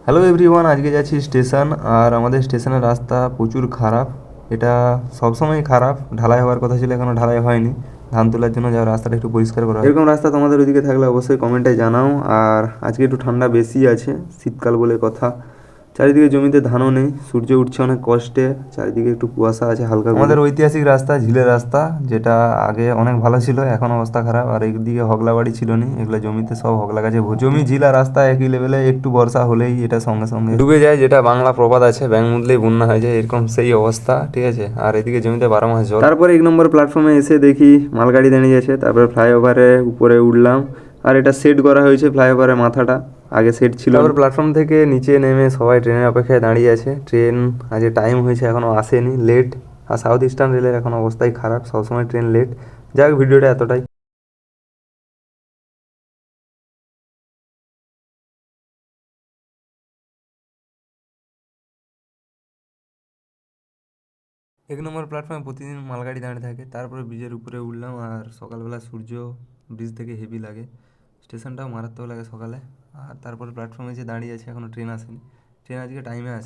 Hello everyone, আজকে যাচ্ছি station. আর আমাদের স্টেশনের রাস্তা প্রচুর খারাপ। এটা সবসময় খারাপ। ঢালাই হওয়ার কথা ছিল, এখনও ঢালাই হয়নি। ধান তোলার জন্য যাও, রাস্তাটা একটু পরিষ্কার করা হয়। এরকম রাস্তা তোমাদের ওইদিকে থাকলে অবশ্যই কমেন্টে জানাও। আর আজকে একটু ঠান্ডা বেশি আছে, শীতকাল বলে কথা। চারিদিকে জমিতে ধানও নেই, সূর্য উঠছে অনেক কষ্টে, চারিদিকে একটু কুয়াশা আছে হালকা করে। আমাদের ঐতিহাসিক রাস্তা, ঝিলের রাস্তা, যেটা আগে অনেক ভালো ছিল, এখন অবস্থা খারাপ। আর একদিকে হগলা বাড়ি ছিল নি, এগুলো জমিতে সব হগলা গাছে জমি ঝিল আর রাস্তা একই লেভেলে। একটু বর্ষা হলেই এটা সঙ্গে সঙ্গে ডুবে যায়, যেটা বাংলা প্রবাদ আছে, ব্যাঙ মুতলেই বন্যা হয়ে যায়, এরকম সেই অবস্থা। ঠিক আছে, আর এদিকে জমিতে 12 মাস জল। তারপরে 1 নম্বর প্ল্যাটফর্মে এসে দেখি মালগাড়ি দাঁড়িয়ে আছে। তারপরে ফ্লাইওভারে উপরে উঠলাম। আর এটা সেট করা হয়েছে ফ্লাইওভারের মাথাটা, আগে সেট ছিল। তারপর প্ল্যাটফর্ম থেকে নিচে নেমে সবাই ট্রেনের অপেক্ষায় দাঁড়িয়ে আছে। ট্রেন আজকে টাইম হয়েছে, এখনও আসেনি, লেট। আর সাউথ ইস্টার্ন রেলের এখন অবস্থাই খারাপ, সবসময় ট্রেন লেট। যাই হোক, ভিডিওটা এতটাই। 1 নম্বর প্ল্যাটফর্মে প্রতিদিন মালগাড়ি দাঁড়িয়ে থাকে। তারপরে ব্রিজের উপরে উঠলাম। আর সকালবেলা সূর্য ব্রিজ থেকে হেভি লাগে, স্টেশনটাও মারাত্মক লাগে সকালে। আর তারপরে প্ল্যাটফর্মে যে দাঁড়িয়ে আছে, এখনও ট্রেন আসেনি। ট্রেন আজকে টাইমে আসে।